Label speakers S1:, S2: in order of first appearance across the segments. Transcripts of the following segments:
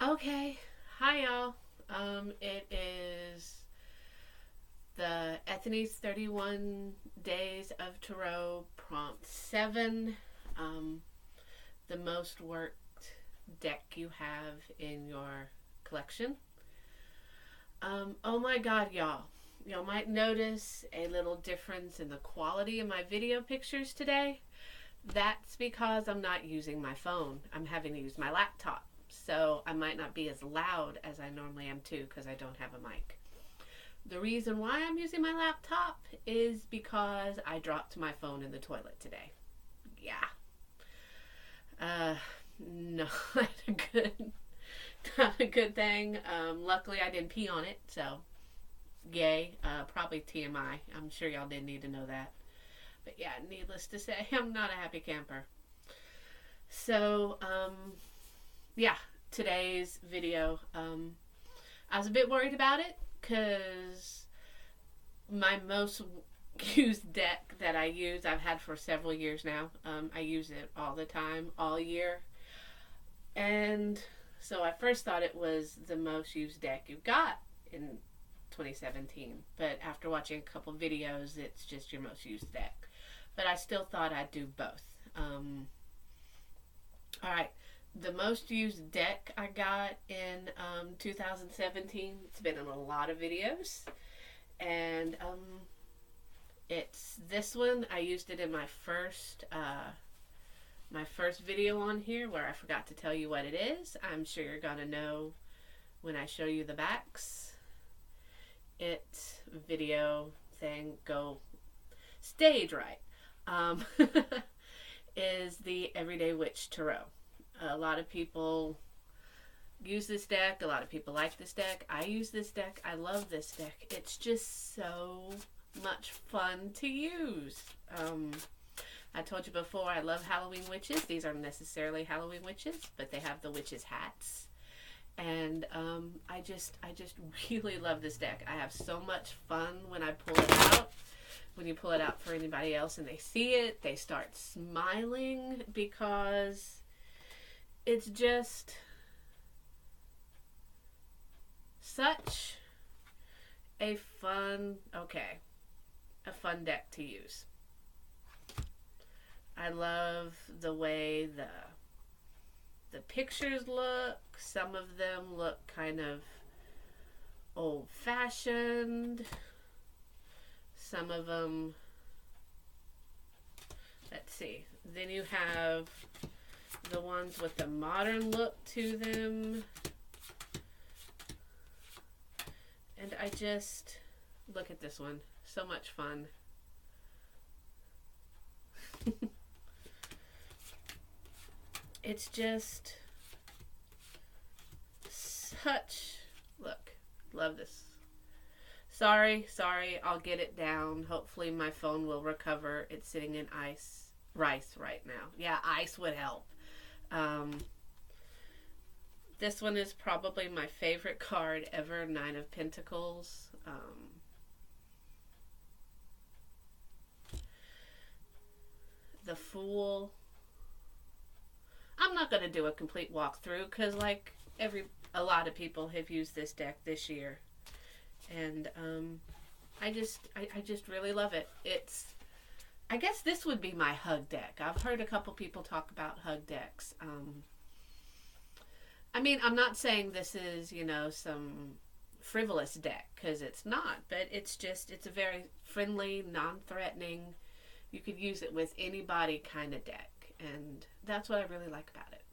S1: Okay. Hi, y'all. It is the Ethony's 31 Days of Tarot Prompt 7. Um, the most worked deck you have in your collection. Oh my god, y'all. Y'all might notice a little difference in the quality of my video pictures today. That's because I'm not using my phone. I'm having to use my laptop. So I might not be as loud as I normally am too because I don't have a mic. The reason why I'm using my laptop is because I dropped my phone in the toilet today. Yeah. Uh, not a good, not a good thing. Luckily I didn't pee on it, so yay. Probably TMI. I'm sure y'all didn't need to know that. But yeah, needless to say, I'm not a happy camper. So, yeah, today's video, I was a bit worried about it because my most used deck that I use, I've had for several years now. I use it all the time, all year. And so I first thought it was the most used deck you've got in 2017. But after watching a couple videos, it's just your most used deck. But I still thought I'd do both. Alright, the most used deck I got in 2017, it's been in a lot of videos. And it's this one. I used it in my first video on here where I forgot to tell you what it is. I'm sure you're gonna know when I show you the backs. It's video thing, go stage right. Is the Everyday Witch Tarot. A lot of people use this deck. A lot of people like this deck. I use this deck. I love this deck. It's just so much fun to use. I told you before I love Halloween witches. These aren't necessarily Halloween witches, but they have the witches' hats. And I just really love this deck. I have so much fun when I pull it out. When you pull it out for anybody else and they see it, they start smiling because it's just such a fun deck to use. I love the way the pictures look. Some of them look kind of old-fashioned. Some of them, let's see, then you have the ones with the modern look to them. And I just, look at this one, so much fun. It's just such, look, love this. Sorry, I'll get it down. Hopefully my phone will recover. It's sitting in rice right now. Yeah, ice would help. This one is probably my favorite card ever, Nine of Pentacles. The Fool. I'm not going to do a complete walkthrough because a lot of people have used this deck this year. And I just really love it. I guess this would be my hug deck. I've heard a couple people talk about hug decks. I mean, I'm not saying this is, some frivolous deck, because it's not, but it's a very friendly, non-threatening, you could use it with anybody kind of deck, and that's what I really like about it.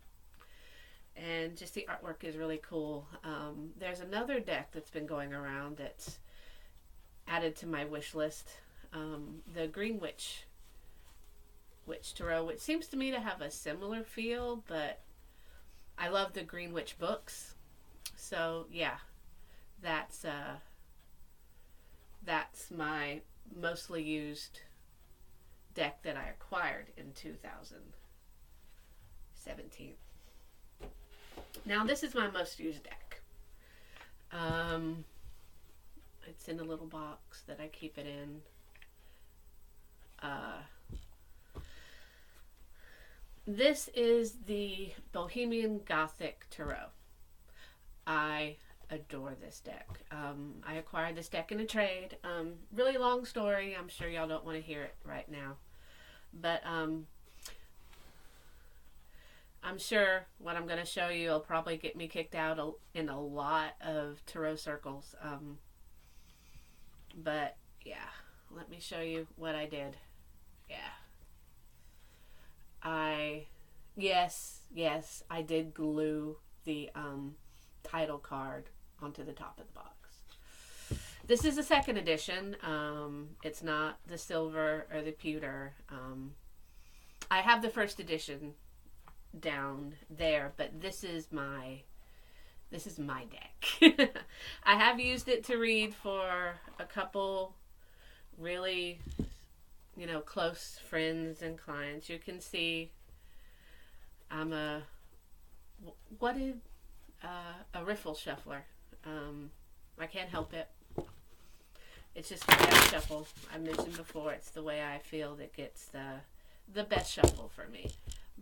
S1: And just the artwork is really cool. There's another deck that's been going around that's added to my wish list. The Green Witch Tarot, which seems to me to have a similar feel, but I love the Green Witch books. So yeah, that's my mostly used deck that I acquired in 2017. Now this is my most used deck. It's in a little box that I keep it in. This is the Bohemian Gothic Tarot. I adore this deck. I acquired this deck in a trade. Really long story. I'm sure y'all don't want to hear it right now. But I'm sure what I'm going to show you will probably get me kicked out in a lot of tarot circles. But yeah, let me show you what I did. Yeah. Yes, I did glue the title card onto the top of the box. This is a second edition. It's not the silver or the pewter. I have the first edition down there, but this is my deck. I have used it to read for a couple really, close friends and clients. You can see I'm a riffle shuffler. I can't help it. It's just the way I shuffle. I mentioned before, it's the way I feel that gets the best shuffle for me.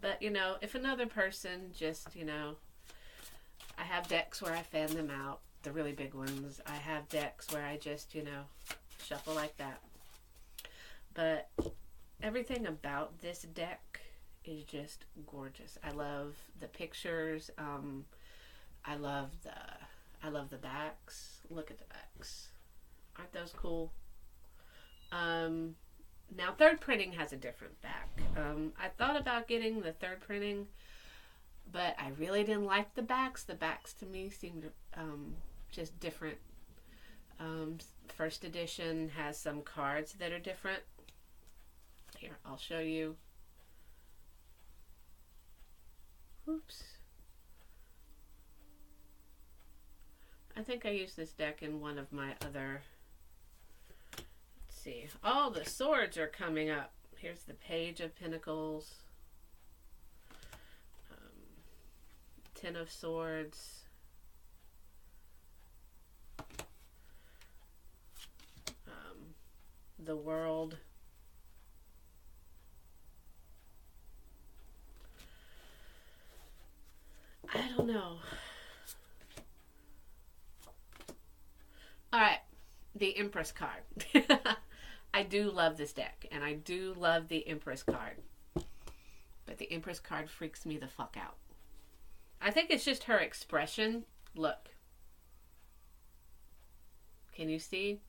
S1: But, if another person just, I have decks where I fan them out, the really big ones. I have decks where I just, shuffle like that. But everything about this deck is just gorgeous. I love the pictures. I love the backs. Look at the backs. Aren't those cool? Now, third printing has a different back. I thought about getting the third printing, but I really didn't like the backs. The backs to me seemed just different. First edition has some cards that are different. Here, I'll show you. Oops. I think I used this deck in one of my other... Let's see. Oh, the swords are coming up. Here's the Page of Pentacles. Ten of Swords. The World. I don't know. Alright, the Empress card. I do love this deck, and I do love the Empress card. But the Empress card freaks me the fuck out. I think it's just her expression. Look. Can you see?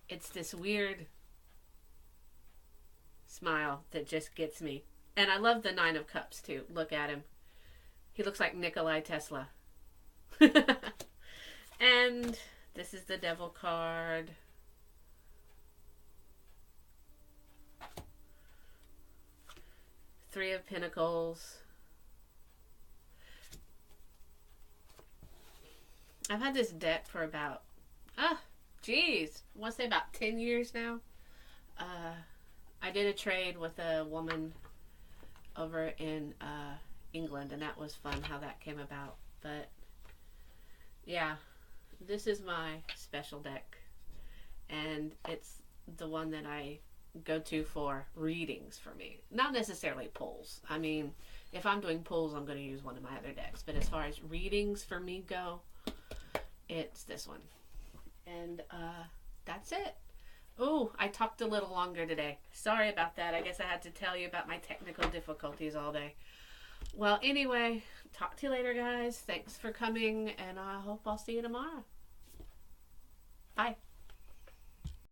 S1: It's this weird smile that just gets me. And I love the Nine of Cups, too. Look at him. He looks like Nikolai Tesla. And this is the Devil card. Three of Pentacles. I've had this deck for about, I want to say about 10 years now. I did a trade with a woman over in England, and that was fun how that came about. But yeah, this is my special deck, and it's the one that I go to for readings for me. Not necessarily pulls. I mean, if I'm doing pulls, I'm going to use one of my other decks. But as far as readings for me go, it's this one. And that's it. Oh, I talked a little longer today. Sorry about that. I guess I had to tell you about my technical difficulties all day. Well, anyway, talk to you later, guys. Thanks for coming, and I hope I'll see you tomorrow. Bye.